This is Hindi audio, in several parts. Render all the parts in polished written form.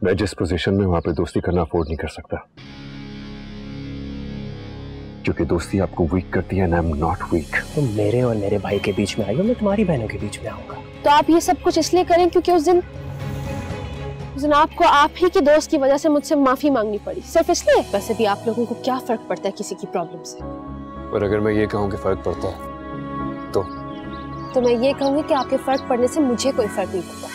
मैं जिस पोजीशन में वहां पे दोस्ती करना अफोर्ड नहीं कर सकता, क्योंकि दोस्ती आपको वीक करती है, and I am not weak. तुम मेरे और मेरे भाई के बीच में आई हो, मैं तुम्हारी बहनों के बीच में आऊंगा। तो आप ये सब कुछ इसलिए करें क्योंकि उस दिन आपको आप ही के दोस्त की वजह से मुझसे माफी मांगनी पड़ी, सिर्फ इसलिए? वैसे भी आप लोगों को क्या फर्क पड़ता है किसी की प्रॉब्लम से? और अगर मैं ये कहूँ कि फर्क पड़ता है तो मैं ये कहूंगी कि आपके फर्क पड़ने से मुझे कोई फर्क नहीं पड़ता।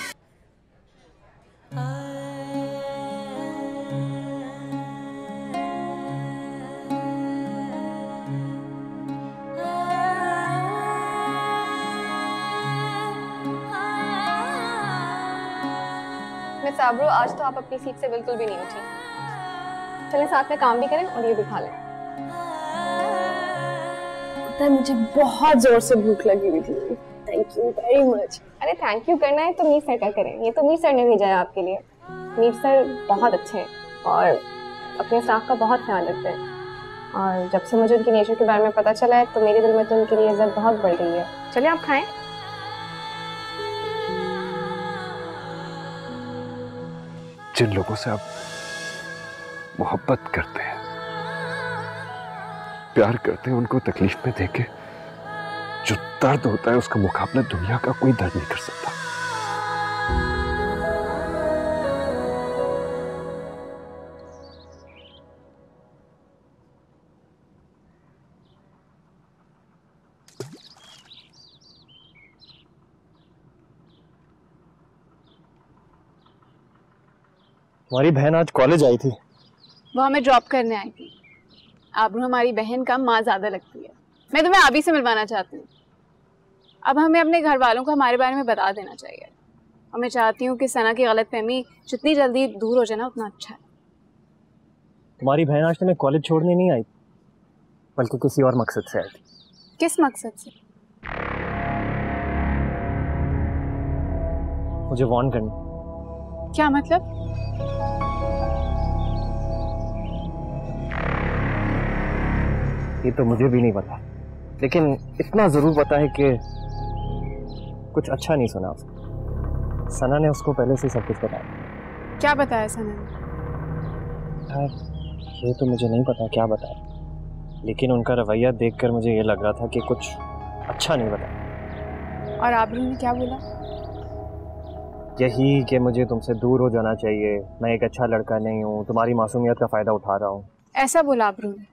मिस आबरू, आज तो आप अपनी सीट से बिल्कुल भी नहीं उठी। चलें साथ में काम भी करें और ये भी खा लें। पता है मुझे बहुत जोर से भूख लगी हुई थी। Thank you very much. अरे थैंक यू करना है तो मीर सर का करें, ये तो मीर सर ने भेजा है आपके लिए। मीर सर बहुत अच्छे हैं और अपने स्टाफ का बहुत ख्याल रखते हैं, और जब से मुझे उनकी नेचर के बारे में पता चला है तो मेरे दिल में तो उनके लिए इज्जत बहुत बढ़ गई है। चलिए आप खाएं। जिन लोगों से आप मोहब्बत करते हैं, प्यार करते हैं, उनको तकलीफ में देके जो दर्द होता है उसका मुकाबला दुनिया का कोई दर्द नहीं कर सकता। हमारी बहन आज कॉलेज आई थी। वो हमें ड्रॉप करने आई थी। आबरू हमारी बहन का माँ ज्यादा लगती है। मैं तुम्हें आबी से मिलवाना चाहती हूँ। अब हमें अपने घर वालों को हमारे बारे में बता देना चाहिए, और मैं चाहती हूँ कि सना की गलतफहमी जितनी जल्दी दूर हो जाए ना उतना अच्छा है। तुम्हारी बहन आज तुम्हें कॉलेज छोड़ने नहीं आई, बल्कि किसी और मकसद से आई थी। किस मकसद से? मुझे वार्न करना। क्या मतलब? ये तो मुझे भी नहीं पता, लेकिन इतना जरूर पता है कि कुछ अच्छा नहीं सुना उसको। सना ने उसको पहले से सब कुछ बताया। क्या बताया सना ने? ये तो मुझे नहीं पता क्या बताया, लेकिन उनका रवैया देखकर मुझे ये लग रहा था कि कुछ अच्छा नहीं बताया। और आबरू ने क्या बोला? यही कि मुझे तुमसे दूर हो जाना चाहिए, मैं एक अच्छा लड़का नहीं हूँ, तुम्हारी मासूमियत का फायदा उठा रहा हूँ। ऐसा बोला आबरू ने?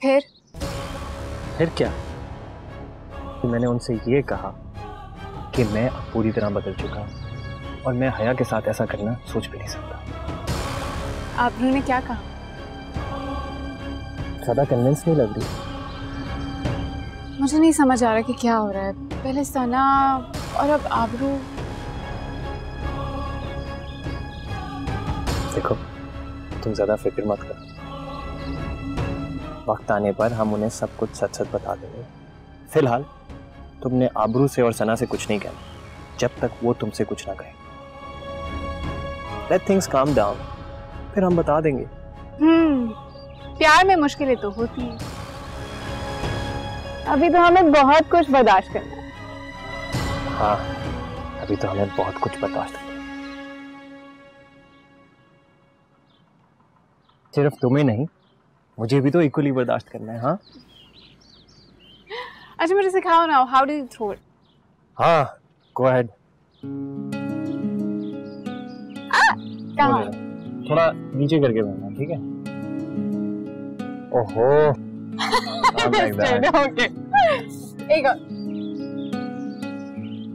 फिर क्या? कि मैंने उनसे ये कहा कि मैं अब पूरी तरह बदल चुका हूँ और मैं हया के साथ ऐसा करना सोच भी नहीं सकता। आबरू ने क्या कहा? ज़्यादा कन्विंस नहीं लग रही। मुझे नहीं समझ आ रहा कि क्या हो रहा है। पहले सना और अब आबरू। देखो, तुम ज़्यादा फिक्र मत करो, वक्त आने पर हम उन्हें सब कुछ सच सच बता देंगे। फिलहाल तुमने आबरू से और सना से कुछ नहीं कहना जब तक वो तुमसे कुछ ना कहे। Let things calm down, फिर हम बता देंगे। प्यार में मुश्किलें तो होती हैं। अभी तो हमें बहुत कुछ बर्दाश्त करना है। हाँ, अभी तो हमें बहुत कुछ बर्दाश्त करना है। सिर्फ तुम्हें नहीं, मुझे भी तो इक्वली बर्दाश्त करना है। हाँ, अच्छा मुझे सिखाओ ना, how do you throw it? हाँ, गो अहेड। कहाँ? थोड़ा नीचे करके बनना, ठीक है? ओहो, like that. ओके, एक और।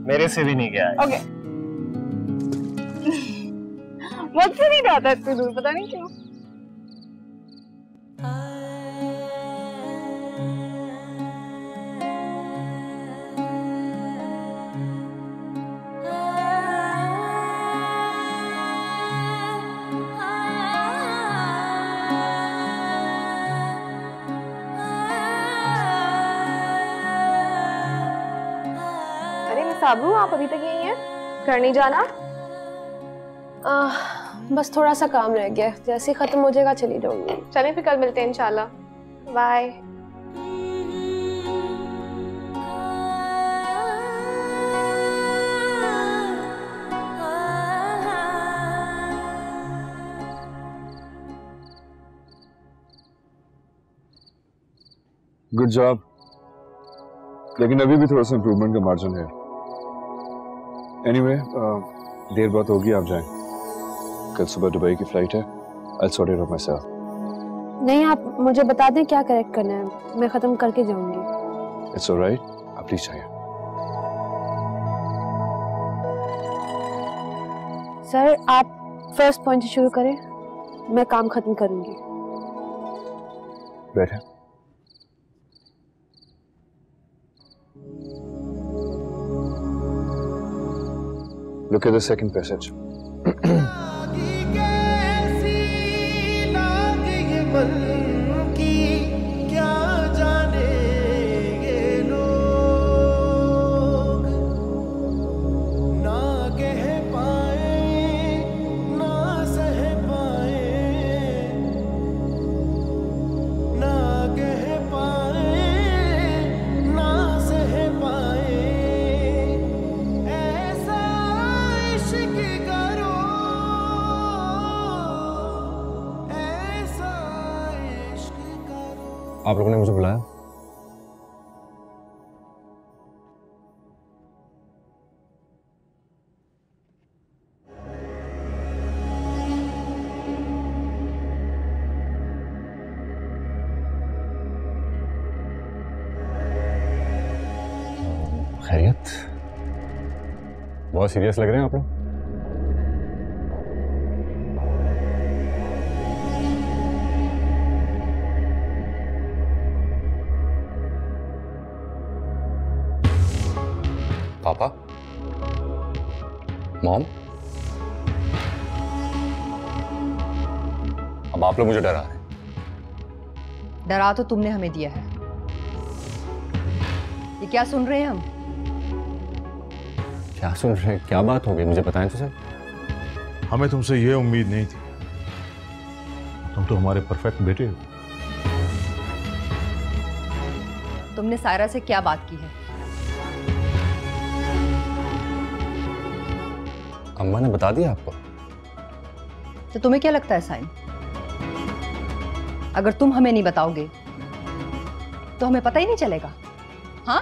मेरे से भी नहीं गया है। ओके, मुझसे नहीं जाता इतनी दूर, पता नहीं क्यों। आबरू, आप अभी तक यही हैं? घर नहीं जाना? बस थोड़ा सा काम रह गया, जैसे ही खत्म हो जाएगा चली जाऊंगी। चलें फिर कल मिलते हैं इंशाल्लाह। बाय। गुड जॉब, लेकिन अभी भी थोड़ा सा इम्प्रूवमेंट का मार्जिन है। एनीवे, देर बहुत होगी, आप जाएं। कल सुबह दुबई की फ्लाइट है। I'll sort it out myself. नहीं, आप मुझे बता दें क्या करेक्ट करना है, मैं खत्म करके जाऊंगी। It's all right. आप प्लीज जाइए। सर, आप फर्स्ट पॉइंट से शुरू करें, मैं काम खत्म करूंगी। बैठे। Look at the second passage. आप लोगों ने मुझे बुलाया? खैरियत? बहुत सीरियस लग रहे हैं आप लोग। पापा, मॉम, अब आप लोग मुझे डरा रहे हैं। डरा तो तुमने हमें दिया है। ये क्या सुन रहे हैं हम? क्या सुन रहे हैं? क्या बात हो गई, मुझे बताएं तो सर। हमें तुमसे ये उम्मीद नहीं थी। तुम तो हमारे परफेक्ट बेटे हो। तुमने सायरा से क्या बात की है? अम्मा ने बता दिया आपको? तो तुम्हें क्या लगता है साइन, अगर तुम हमें नहीं बताओगे तो हमें पता ही नहीं चलेगा? हाँ?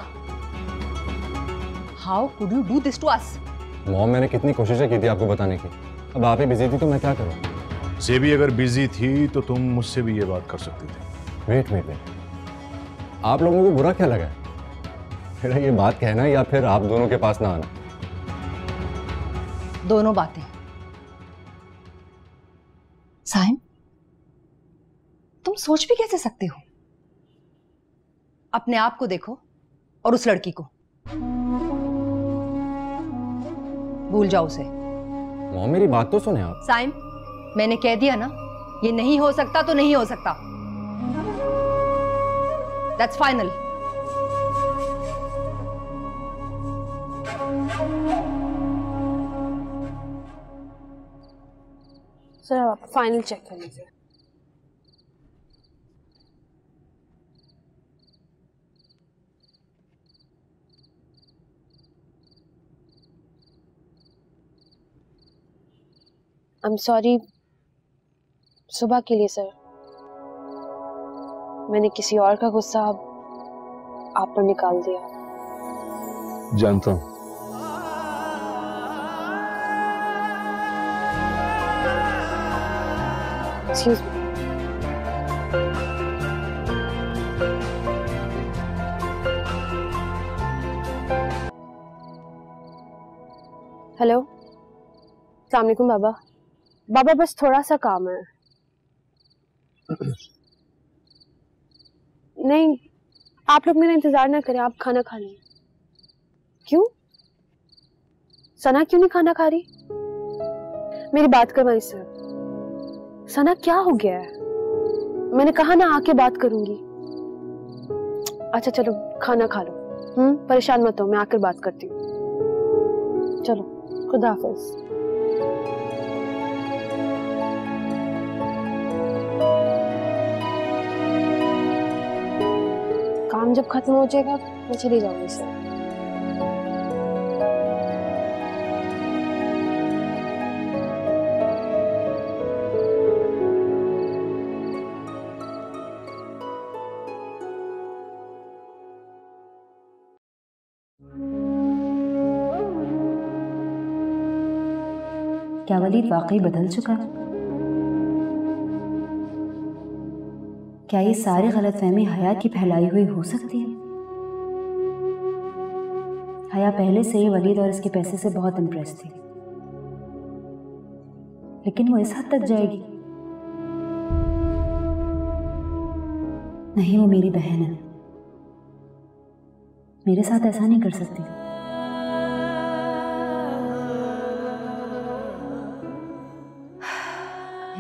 How could you do this to us? Mom, मैंने कितनी कोशिशें की थी आपको बताने की, अब आप ही बिजी थी तो मैं क्या करूं? सेबी अगर बिजी थी तो तुम मुझसे भी ये बात कर सकते थे। वेट, आप लोगों को बुरा क्या लगा मेरा ये बात कहना या फिर आप दोनों के पास ना आना? दोनों बातें। साइम, तुम सोच भी कैसे सकते हो? अपने आप को देखो और उस लड़की को। भूल जाओ उसे। मॉम, मेरी बात तो सुने आप। साइम, मैंने कह दिया ना, ये नहीं हो सकता तो नहीं हो सकता। That's final. सर, आप फाइनल चेक कर लीजिए। I'm sorry सुबह के लिए सर, मैंने किसी और का गुस्सा आप पर निकाल दिया। जानता हूं। Excuse me. हेलो, अस्सलाम वालेकुम बाबा। बाबा, बस थोड़ा सा काम है। नहीं, आप लोग मेरा इंतजार ना करें, आप खाना खा लें। क्यों? सना क्यों नहीं खाना खा रही? मेरी बात करवाइए सर। सना, क्या हो गया है? मैंने कहा ना आके बात करूंगी। अच्छा चलो खाना खा लो। परेशान मत हो, मैं आकर बात करती हूँ। चलो, खुदा हाफिज। काम जब खत्म हो जाएगा मैं चली जाऊंगी सर। क्या वलीद वाकई बदल चुका है? क्या ये सारी गलतफहमी हया की फैलाई हुई हो सकती है? हया पहले से ही वलीद और इसके पैसे से बहुत इम्प्रेस थी, लेकिन वो इस हद तक जाएगी? नहीं, वो मेरी बहन है, मेरे साथ ऐसा नहीं कर सकती।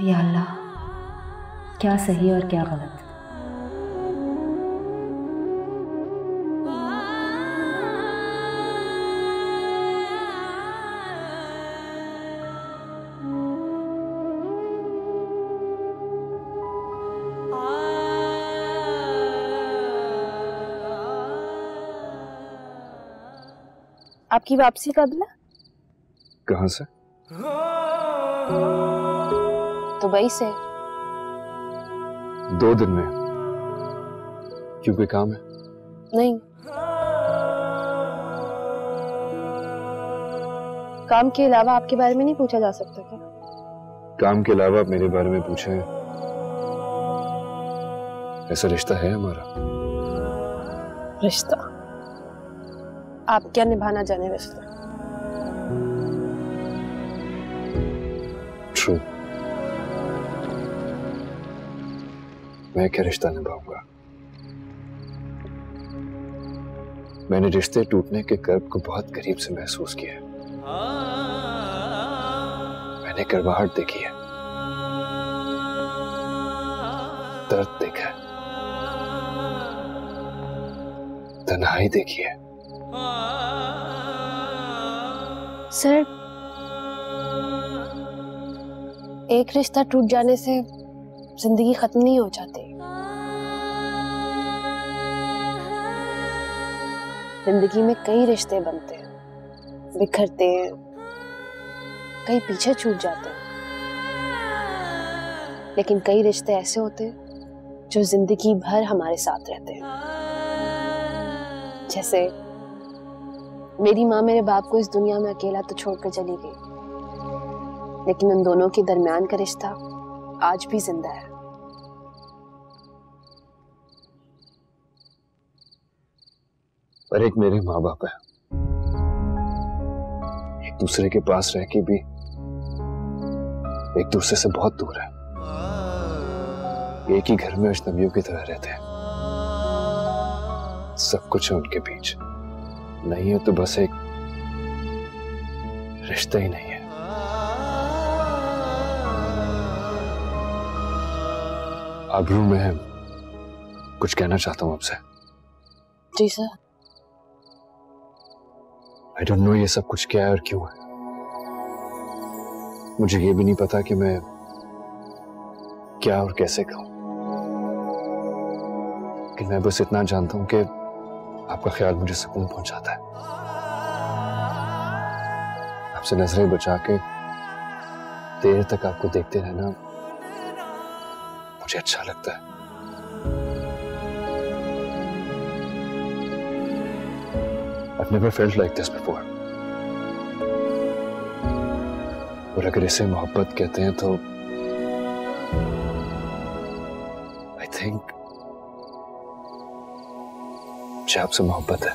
या अल्लाह, क्या सही और क्या गलत। आपकी वापसी कब है? कहाँ से? दुबई से। 2 दिन में। क्यों, कोई काम है? नहीं, काम के अलावा आपके बारे में नहीं पूछा जा सकता क्या? काम के अलावा आप मेरे बारे में पूछे, ऐसा रिश्ता है हमारा? रिश्ता? आप क्या निभाना जाने रिश्ता? ट्रू, मैं क्या रिश्ता निभाऊंगा? मैंने रिश्ते टूटने के कर्ब को बहुत करीब से महसूस किया है। मैंने कड़वाहट देखी है, दर्द देखा है, तन्हाई देखी है। सर, एक रिश्ता टूट जाने से जिंदगी खत्म नहीं हो जाती। जिंदगी में कई रिश्ते बनते हैं, बिखरते हैं, कई पीछे छूट जाते हैं, लेकिन कई रिश्ते ऐसे होते हैं जो जिंदगी भर हमारे साथ रहते हैं। जैसे मेरी माँ मेरे बाप को इस दुनिया में अकेला तो छोड़कर चली गई, लेकिन उन दोनों के दरमियान का रिश्ता आज भी जिंदा है। पर एक मेरे माँ बाप है, एक दूसरे के पास रह के भी एक दूसरे से बहुत दूर है। एक ही घर में अजनबियों की तरह रहते हैं। सब कुछ है उनके बीच, नहीं है तो बस एक रिश्ता ही नहीं है। आबरू, मैं कुछ कहना चाहता हूं आपसे। जी सर। आई डोंट नो ये सब कुछ क्या है और क्यों है। मुझे ये भी नहीं पता कि मैं क्या और कैसे कहूं, लेकिन मैं बस इतना जानता हूं कि आपका ख्याल मुझे सुकून पहुंचाता है। आपसे नजरें बचा के देर तक आपको देखते रहना मुझे अच्छा लगता है। I've never felt like this before. और अगर इसे मोहब्बत कहते हैं तो I think मुझे आपसे मोहब्बत है।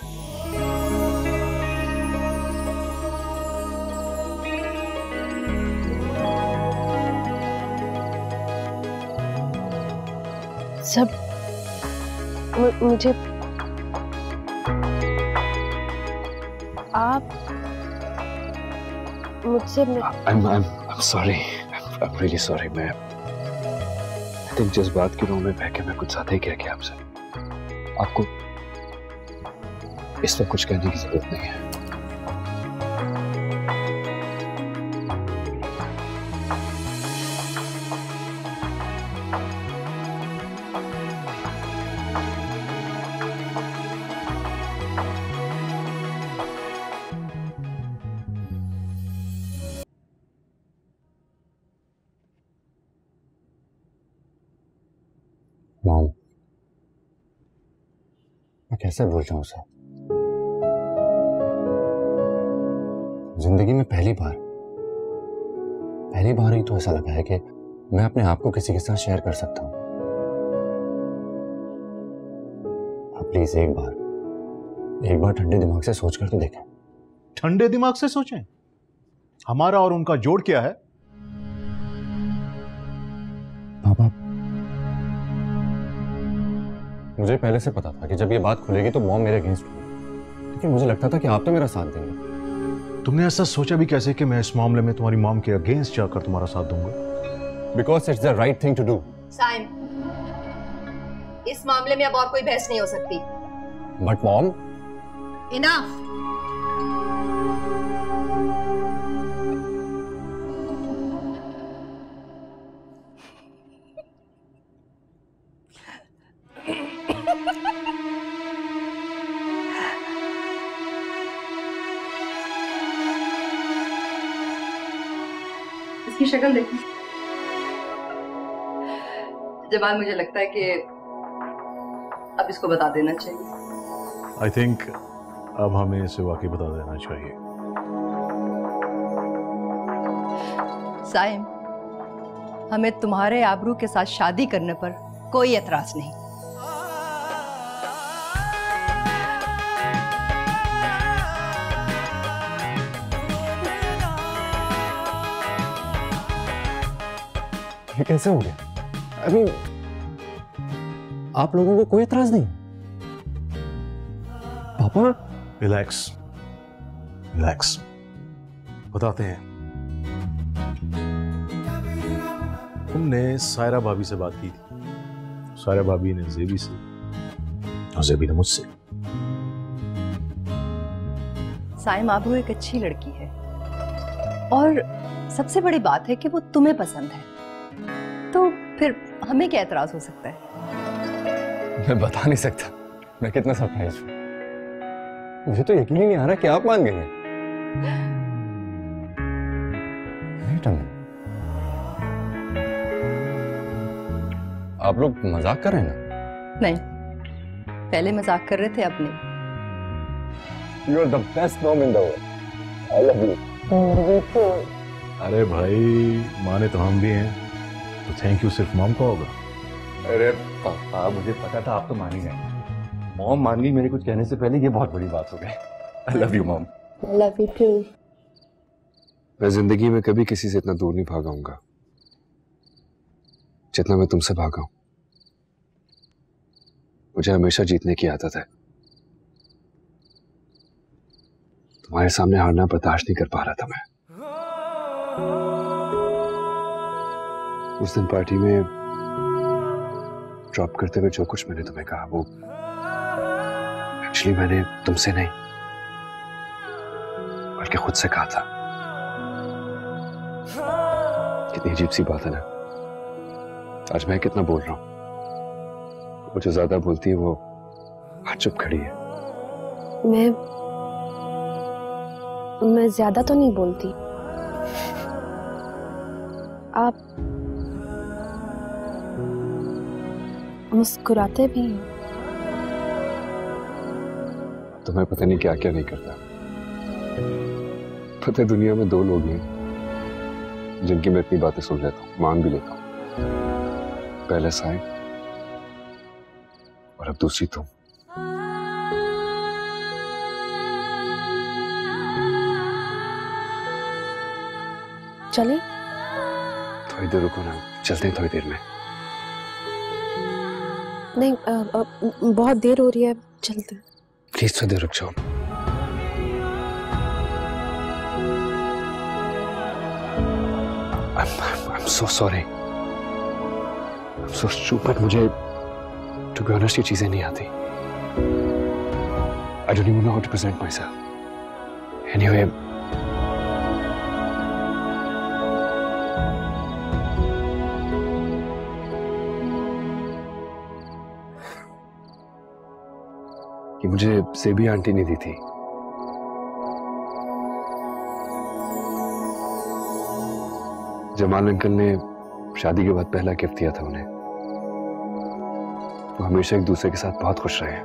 सब मुझे आप मुझसे I'm sorry. I'm really sorry. मैं I think जिस बात की रूह में बह के मैं कुछ ज्यादा ही कह गया आपसे। आपको इस वक्त कुछ कहने की जरूरत नहीं है। मॉम, मैं कैसे भूल जाऊं उसे? जिंदगी में पहली बार पहली बार ही तो ऐसा लगा है कि मैं अपने आप को किसी के साथ शेयर कर सकता हूँ। आप प्लीज एक बार ठंडे दिमाग से सोच कर तो देखें। ठंडे दिमाग से सोचें? हमारा और उनका जोड़ क्या है? पापा, मुझे पहले से पता था कि जब ये बात खुलेगी तो मॉम मेरे अगेंस्ट होगी, लेकिन मुझे लगता था कि आप तो मेरा साथ देंगे। तुमने ऐसा सोचा भी कैसे कि मैं इस मामले में तुम्हारी मॉम के अगेंस्ट जाकर तुम्हारा साथ दूंगा? Because it's the right thing to do. Saim, इस मामले में अब और कोई बहस नहीं हो सकती। But mom, enough. इसकी शक्ल देखो। जब मुझे लगता है कि अब इसको बता देना चाहिए। आई थिंक अब हमें इसे वाकई बता देना चाहिए। साइम, हमें तुम्हारे आबरू के साथ शादी करने पर कोई एतराज नहीं। ये कैसे हो गया? I mean, आप लोगों को कोई एतराज नहीं? पापा, रिलैक्स रिलैक्स, बताते हैं। तुमने सायरा भाभी से बात की थी, सायरा भाभी ने ज़ेबी से और ज़ेबी ने मुझसे। साइम, आबरू एक अच्छी लड़की है और सबसे बड़ी बात है कि वो तुम्हें पसंद है, तो फिर हमें क्या एतराज हो सकता है? मैं बता नहीं सकता मैं कितना सरप्राइज हूँ। मुझे तो यकीन ही नहीं आ रहा कि आप मान गए। वेट अ मिनट, आप लोग मजाक कर रहे हैं ना? नहीं, पहले मजाक कर रहे थे, अब नहीं। You are the best mom in the world. I love you. अरे भाई, माने तो हम भी हैं, तो थैंक यू सिर्फ मॉम का होगा। अरे पापा, मुझे पता था आप तो मान ही जाएंगे। मॉम मान गई मेरे कुछ कहने से पहले, ये बहुत बड़ी बात हो गई। I love you mom. I love you too. मैं जिंदगी में कभी किसी से इतना दूर नहीं भागा हूंगा जितना मैं तुमसे भागा हूं। मुझे हमेशा जीतने की आदत है। तुम्हारे सामने हारना बर्दाश्त नहीं कर पा रहा था मैं। उस दिन पार्टी में ड्रॉप करते हुए जो कुछ मैंने तुम्हें कहा, वो एक्चुअली मैंने तुमसे नहीं बल्कि खुद से कहा था। कितनी अजीब सी बात है ना। आज मैं कितना बोल रहा हूं, वो जो ज्यादा बोलती है वो आज चुप खड़ी है। मैं ज्यादा तो नहीं बोलती। आप मुस्कुराते भी हैं। तुम्हें पता नहीं क्या क्या नहीं करता। पता है दुनिया में दो लोग हैं जिनकी मैं इतनी बातें सुन लेता हूँ, मान भी लेता हूँ। पहले साइम और अब दूसरी तुम। चले? थोड़ी देर रुको ना, चलते हैं थोड़ी देर में। नहीं, बहुत देर हो रही है, चलते हैं। प्लीज थोड़ी देर रुक जाओ। I'm so sorry. I'm so stupid. मुझे to be honest ये चीजें नहीं आती। I don't even know how to present myself. Anyway, कि मुझे सेबी आंटी ने दी थी। जमाल अंकल ने शादी के बाद पहला गिफ्ट दिया था उन्हें। वो हमेशा एक दूसरे के साथ बहुत खुश रहे।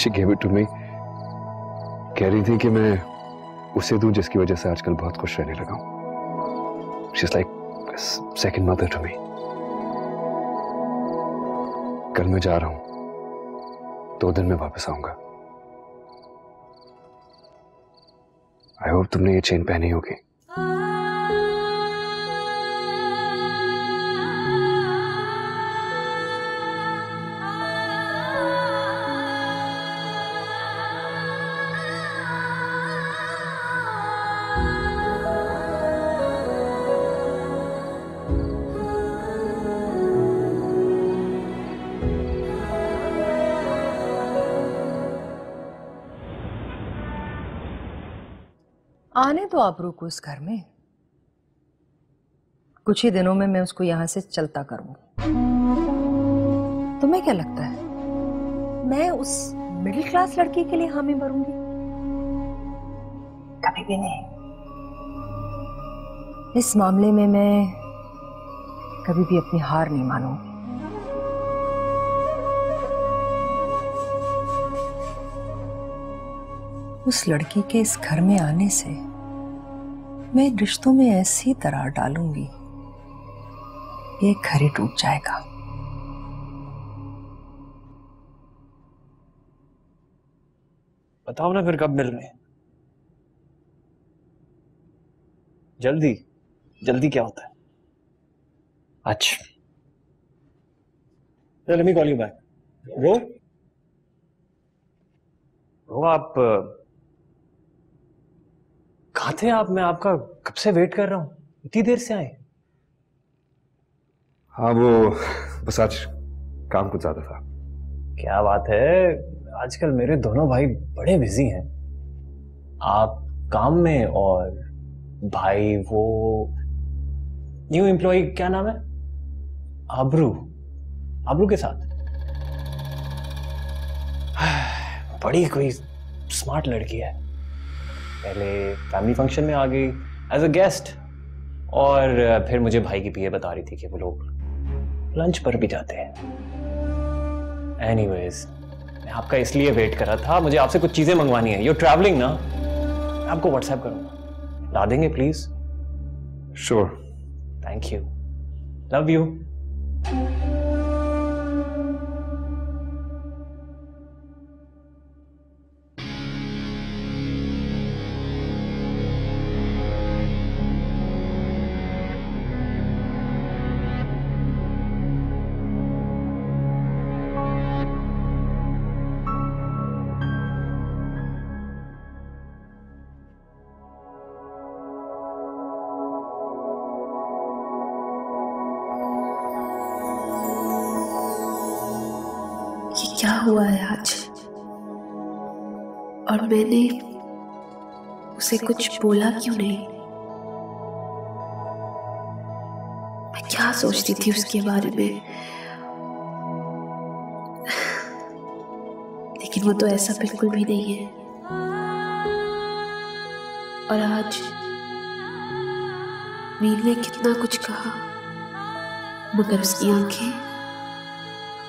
She gave it to me. कह रही थी कि मैं उसे दूं जिसकी वजह से आजकल बहुत खुश रहने लगा हूं। She's like second mother to me. कल मैं जा रहा हूं, 2 दिन में वापस आऊंगा. आई होप तुमने ये चेन पहनी होगी. आने तो आबरू को इस घर में, कुछ ही दिनों में मैं उसको यहां से चलता करूंगी. तुम्हें क्या लगता है मैं उस मिडिल क्लास लड़की के लिए हामी भरूंगी? कभी भी नहीं. इस मामले में मैं कभी भी अपनी हार नहीं मानूंगी. उस लड़की के इस घर में आने से मैं रिश्तों में ऐसी दरार डालूंगी ये घर ही टूट जाएगा. बताओ ना फिर कब मिल रहे हैं? जल्दी जल्दी क्या होता है? अच्छा, let me call you back. वो आप कहाँ थे आप? मैं आपका कब से वेट कर रहा हूँ, इतनी देर से आए. हाँ वो बस आज काम कुछ ज्यादा था. क्या बात है, आजकल मेरे दोनों भाई बड़े बिजी हैं. आप काम में और भाई वो न्यू एम्प्लॉय क्या नाम है? आबरू. आबरू के साथ बड़ी कोई स्मार्ट लड़की है. पहले फैमिली फंक्शन में आ गई एज अ गेस्ट, और फिर मुझे भाई की पीए बता रही थी कि वो लोग लंच पर भी जाते हैं. एनीवेज, मैं आपका इसलिए वेट कर रहा था, मुझे आपसे कुछ चीजें मंगवानी है. यू ट्रैवलिंग ना? मैं आपको व्हाट्सएप करूंगा, ला देंगे please? Sure. Thank you. Love you. क्या हुआ है आज? और मैंने उसे कुछ बोला क्यों नहीं? मैं क्या सोचती थी उसके बारे में, लेकिन वो तो ऐसा बिल्कुल भी नहीं है. और आज मीर ने कितना कुछ कहा, मगर उसकी आंखें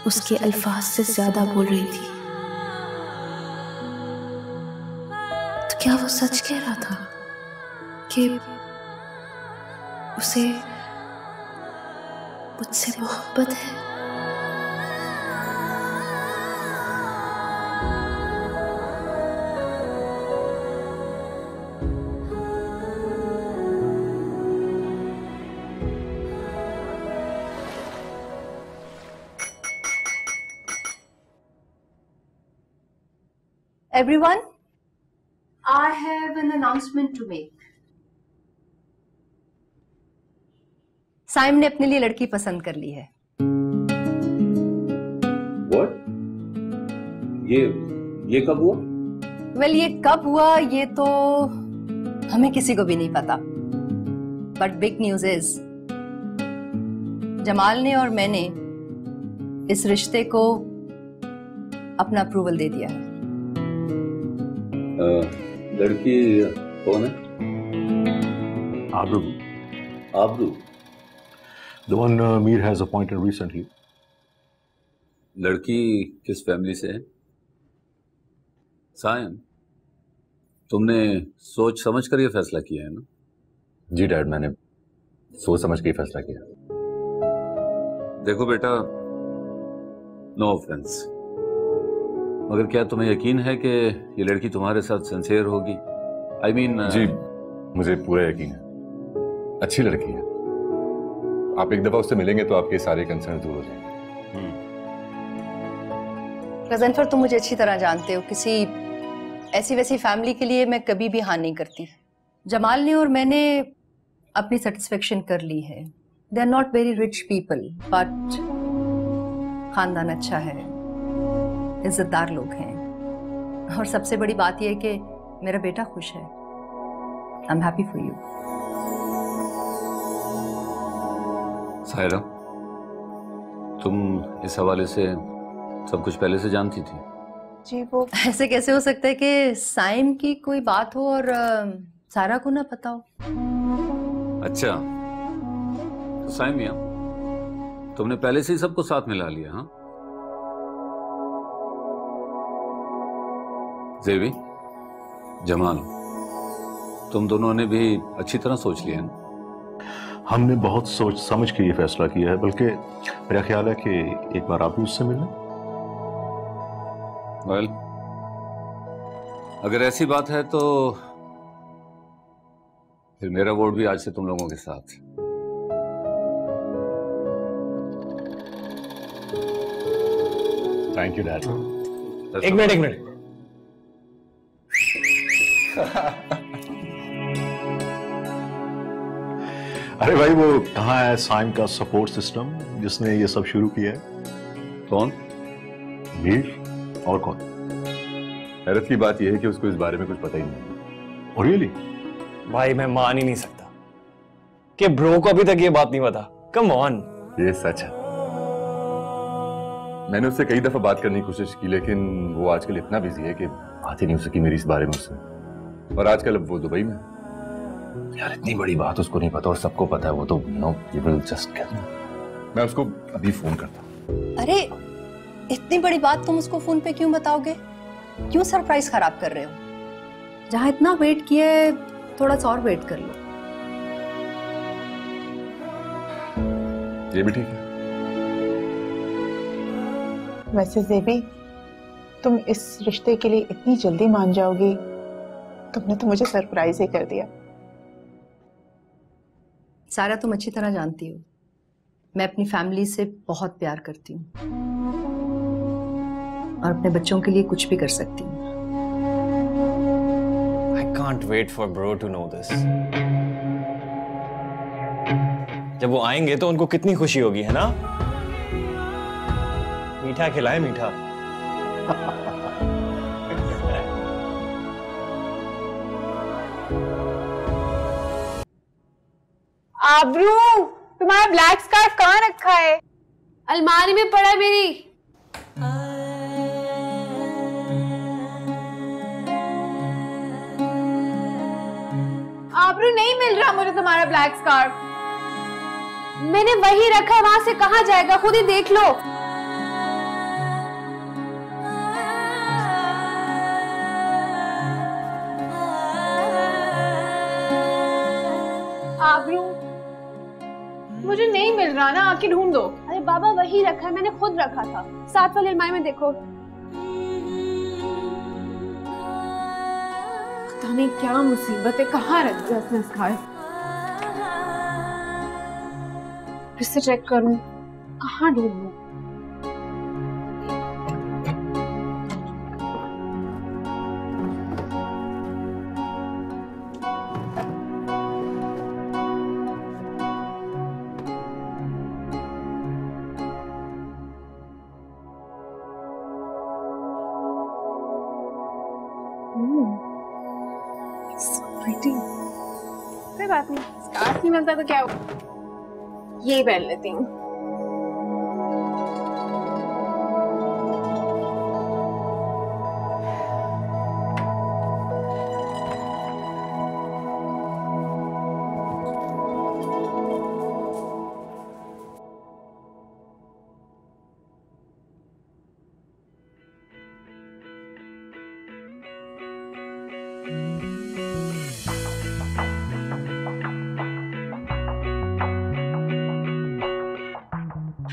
उसके अल्फाज से ज्यादा बोल रही थी. तो क्या वो सच कह रहा था कि उसे मुझसे मोहब्बत है? Everyone, I have an announcement to make. Saim ने अपने लिए लड़की पसंद कर ली है. What? ये कब हुआ? Well, ये कब हुआ ये तो हमें किसी को भी नहीं पता. But big news is, Jamal ने और मैंने इस रिश्ते को अपना अप्रूवल दे दिया है. लड़की कौन है? आबरू. आबरू. The one Mir has appointed recently. लड़की किस फैमिली से है? सायम, तुमने सोच समझ कर ये फैसला किया है ना? जी डैड, मैंने सोच समझ के ही फैसला किया। देखो बेटा, नो ऑफेंस, मगर क्या तुम्हें यकीन है कि ये लड़की तुम्हारे साथ सिंसियर होगी? आई मीन जी मुझे पूरा यकीन है, अच्छी लड़की है। आप एक दफा उससे मिलेंगे तो आपके सारे कंसर्न दूर हो जाएंगे। गजनफर, तुम मुझे अच्छी तरह जानते हो, किसी ऐसी वैसी फैमिली के लिए मैं कभी भी हाँ नहीं करती। जमाल ने और मैंने अपनी सेटिस्फेक्शन कर ली है। They are not very rich people, but खानदान अच्छा है, इज्जतदार लोग हैं, और सबसे बड़ी बात यह है कि मेरा बेटा खुश है। I am happy for you. Saira, तुम इस हवाले से सब कुछ पहले से जानती थी? जी वो ऐसे कैसे हो सकता है कि साइम की कोई बात हो और सारा को ना पता हो? अच्छा, तो साइम मियां, तुमने पहले से ही सबको साथ मिला लिया? हाँ ज़ेबी, जमाल, तुम दोनों ने भी अच्छी तरह सोच लिया है? हमने बहुत सोच समझ के ये फैसला किया है, बल्कि मेरा ख्याल है कि एक बार आप भी उससे मिलें। वेल, अगर ऐसी बात है तो फिर मेरा वोट भी आज से तुम लोगों के साथ। Thank you dad. एक मिनट। अरे भाई, वो कहाँ है साइम का सपोर्ट सिस्टम जिसने ये सब शुरू किया है? कौन? मीर। और कौन? हैरत की बात यह है कि उसको इस बारे में कुछ पता ही नहीं। और रियली भाई मैं मान ही नहीं सकता कि ब्रो को अभी तक ये बात नहीं पता। Come on. ये सच है। मैंने उससे कई दफा बात करने की कोशिश की, लेकिन वो आजकल इतना बिजी है कि बात ही नहीं हो सकी मेरी इस बारे में उससे। और आजकल अब वो दुबई में। यार इतनी बड़ी बात उसको नहीं पता और सबको पता है, वो तो no you will just get. मैं उसको अभी फोन करता हूं। अरे इतनी बड़ी बात तुम उसको फोन पे क्यों बताओगे? क्यों सरप्राइज खराब कर रहे हो? जहां इतना वेट किया है, थोड़ा सा और वेट कर लो। ये भी ठीक है। वैसे ज़ेबी, तुम इस रिश्ते के लिए इतनी जल्दी मान जाओगी? तुमने तो मुझे सरप्राइज ही कर दिया। सारा तुम अच्छी तरह जानती हो, मैं अपनी फैमिली से बहुत प्यार करती हूँ और अपने बच्चों के लिए कुछ भी कर सकती हूँ। I can't wait for bro to know this. जब वो आएंगे तो उनको कितनी खुशी होगी, है ना? मीठा खिलाए, मीठा। आबरू, तुम्हारा ब्लैक स्कार्फ कहाँ रखा है? अलमारी में पड़ा है मेरी। आबरू, नहीं मिल रहा मुझे तुम्हारा ब्लैक स्कार्फ। मैंने वही रखा, वहां से कहाँ जाएगा? खुद ही देख लो। आबरू, मुझे नहीं मिल रहा ना, आके ढूंढ दो। अरे बाबा, वही रखा है, मैंने खुद रखा था। साथ वाली अलमारी में देखो। पता नहीं क्या मुसीबत है, कहाँ रख दिया उसने स्कार्फ? फिर से चेक करूं, कहाँ ढूंढूं? कोई बात नहीं, स्कार्फ नहीं मिलता तो क्या हो, यही पहन लेती हूँ।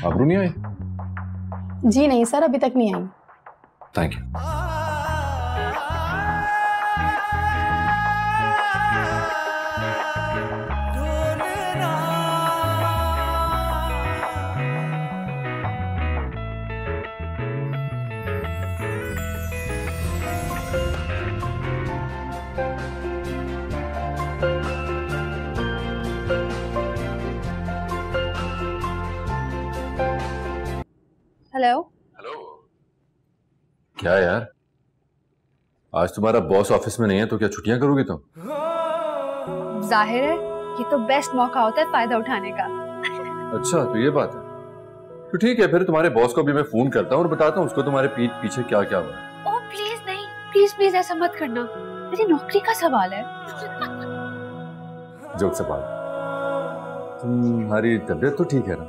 आबरू नहीं आई? जी नहीं सर, अभी तक नहीं आई। Thank you. हेलो। हेलो। क्या यार, आज तुम्हारा बॉस ऑफिस में नहीं है तो क्या छुट्टियां करोगी तुम? जाहिर है, ये तो बेस्ट मौका होता है फायदा उठाने का। अच्छा तो ये बात है, तो ठीक है फिर तुम्हारे बॉस को भी मैं फोन करता हूँ और बताता हूँ उसको तुम्हारे पीठ पीछे क्या क्या हुआ है। ओह प्लीज नहीं, प्लीज प्लीज ऐसा मत करना, मेरी नौकरी का सवाल है। जोक से बात, तुम्हारी तबीयत तो ठीक है ना?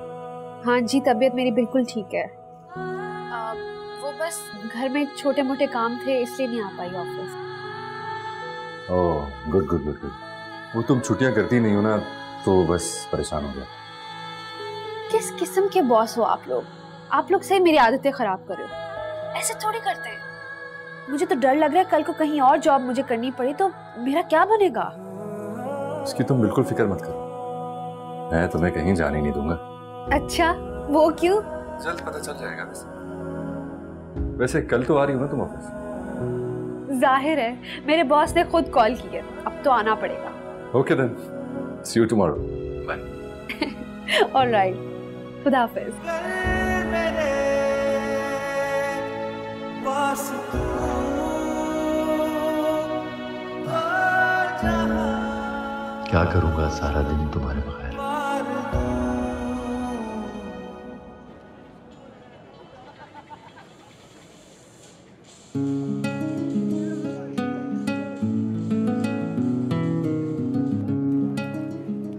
हाँ जी, तबीयत मेरी बिल्कुल ठीक है। वो बस घर में छोटे मोटे काम थे इसलिए नहीं आ पाई office. Oh good good good good. वो तुम छुट्टियां करती नहीं हो ना तो बस परेशान हो गया। किस किस्म के बॉस हो आप लोग? आप लोग सही मेरी आदतें खराब कर रहे हो, ऐसे थोड़ी करते हैं। मुझे तो डर लग रहा है कल को कहीं और जॉब मुझे करनी पड़ी तो मेरा क्या बनेगा। इसकी तुम बिल्कुल फिक्र मत करो, मैं तुम्हें कहीं जाने नहीं दूंगा। अच्छा वो क्यों? जल्द पता चल जाएगा। वैसे कल तो आ रही हो ना तुम ऑफिस? जाहिर है, मेरे बॉस ने खुद कॉल की है, अब तो आना पड़ेगा। Okay then, see you tomorrow. Bye. Alright, खुदा हाफिज। क्या करूंगा सारा दिन तुम्हारे बगैर।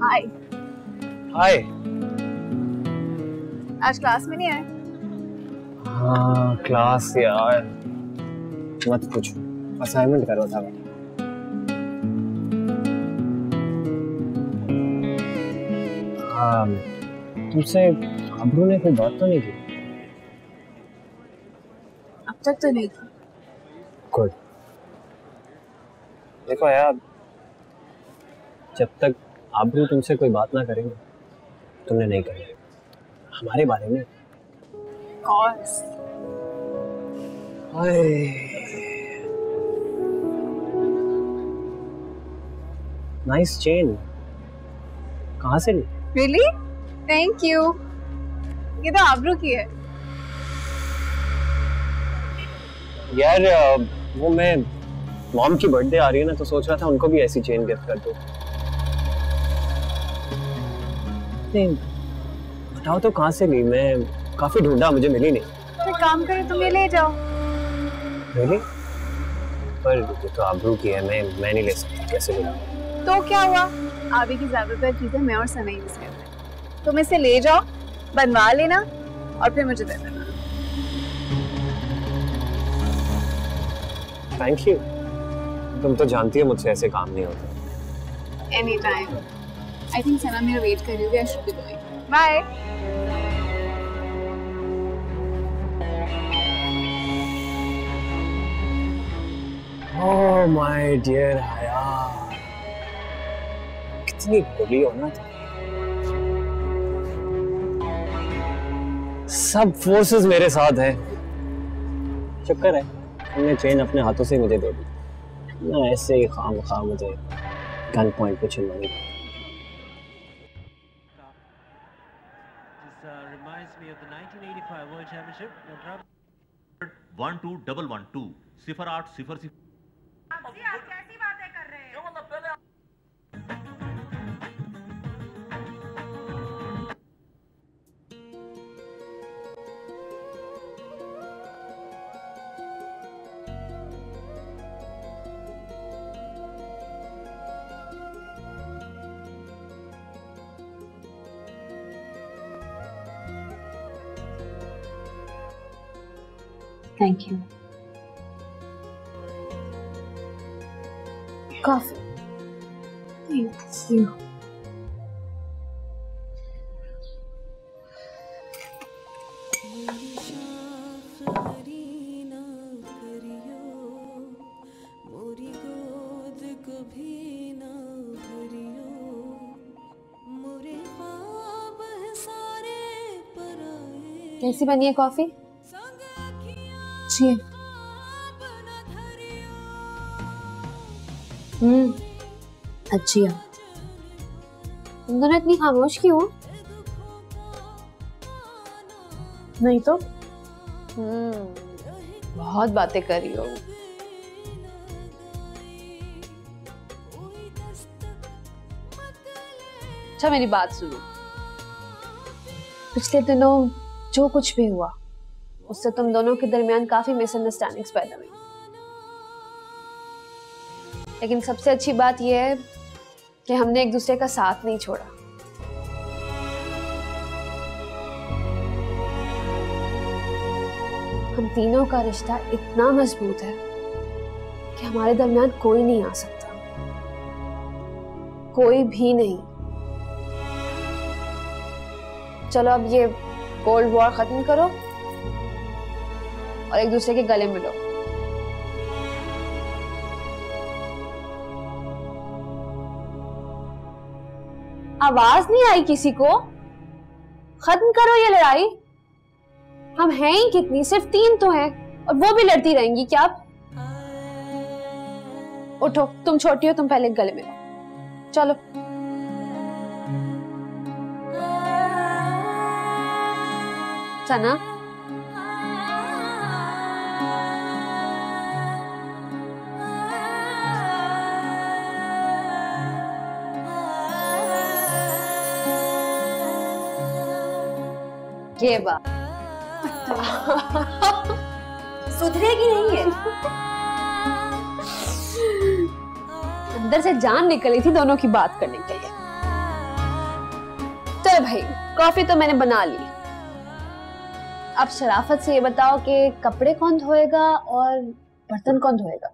हाय। हाय। आज क्लास में नहीं आए? हाँ क्लास यार, मत पूछो, असाइनमेंट कर रहा था मैं। हाँ, तुमसे आबरू ने कोई बात तो नहीं की? अब तक तो नहीं की। गुड। देखो यार, जब तक आबरू तुमसे कोई बात ना करेंगे तुमने नहीं करनी हमारे बारे में। कोर्स। नाइस चेन, कहाँ से ली? रियली? Thank you. ये तो आबरू की है। यार वो मैं मॉम की बर्थडे आ रही है ना तो सोच रहा था उनको भी ऐसी चेन गिफ्ट कर दूं। बताओ तो कहाँ से ली? मैं काफी ढूंढा, मुझे मिली नहीं। तो काम करो, तुम ये ले जाओ। मिली? पर ये तो आबरू की है, मैं नहीं ले सकता, कैसे ले लूं? तो क्या हुआ, आबी की ज्यादातर चीजें मैं और सना यूज करते हैं। तुम इसे ले जाओ, बनवा लेना और फिर मुझे दे देना। Thank you. तुम तो जानती हो मुझसे ऐसे काम नहीं होते। Any time. I think Sana मेरा वेट कर रही होगी। I should be going. Bye. Oh my dear Haya, कितनी भोली हो ना तुम। सब फोर्सेस मेरे साथ हैं। शुक्र है तुमने चेन अपने हाथों से मुझे दे दी, ना ऐसे ही खाम मुझे गन पॉइंट पे चिल्लानी पड़ी। reminds me of the 1985 World Championship. 12112 0800। आप कैसी बातें कर रहे हैं? क्यों मतलब पहले Thank you. Coffee. Thank you. कैसी बनी है कॉफी? जी। अच्छी है। तुम दोनों इतनी खामोश क्यों हो? नहीं तो बहुत बातें कर रही हो। अच्छा मेरी बात सुनो। पिछले दिनों जो कुछ भी हुआ उससे तुम दोनों के दरमियान काफी मिसअंडरस्टैंडिंग्स पैदा हुई, लेकिन सबसे अच्छी बात यह है कि हमने एक दूसरे का साथ नहीं छोड़ा। हम तीनों का रिश्ता इतना मजबूत है कि हमारे दरमियान कोई नहीं आ सकता, कोई भी नहीं। चलो अब ये कोल्ड वॉर खत्म करो और एक दूसरे के गले मिलो। आवाज नहीं आई किसी को? खत्म करो ये लड़ाई। हम हैं ही कितनी, सिर्फ 3 तो हैं और वो भी लड़ती रहेंगी क्या? उठो, तुम छोटी हो, तुम पहले गले मिलो। चलो। सना, ये बात सुधरेगी नहीं है। अंदर से जान निकली थी दोनों की बात करने के लिए। तो भाई कॉफी तो मैंने बना ली, अब शराफत से ये बताओ कि कपड़े कौन धोएगा और बर्तन कौन धोएगा?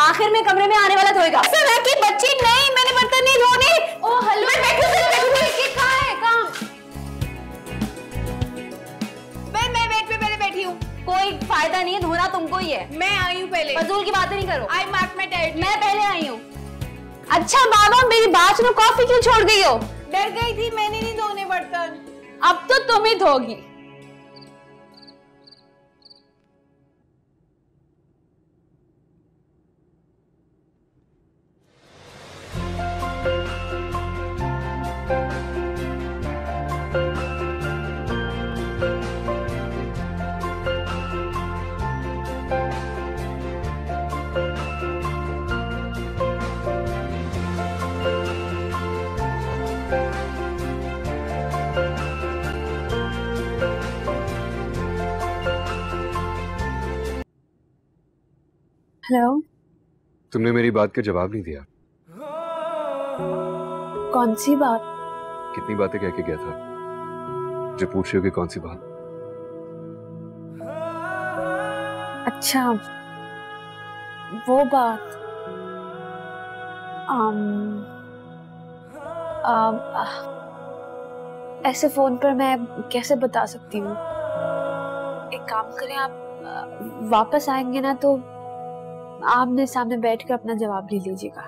आखिर में कमरे में आने वाला धोएगा। सना की बच्ची नहीं, मैंने बर्तन नहीं धोने। ओ हेलो, मैं कहाँ है काम? मैं बेड पे पहले बैठी हूँ, कोई फायदा नहीं है, धोना तुमको ही है। मैं आई हूँ पहले। फजूल की बातें नहीं करो। I mark my territory. मैं पहले आई हूँ। अच्छा बाबा, मेरी बात सुनो, कॉफी क्यों छोड़ गई हो? डर गई थी, मैंने नहीं धोने बर्तन। अब तो तुम ही धोगी। हेलो। तुमने मेरी बात का जवाब नहीं दिया। कौन सी बात? कितनी बातें कह के गया था, जो पूछ रही हो कि कौन सी बात? अच्छा वो बात, ऐसे फोन पर मैं कैसे बता सकती हूँ? एक काम करें, आप वापस आएंगे ना तो आमने सामने बैठकर अपना जवाब ले लीजिएगा।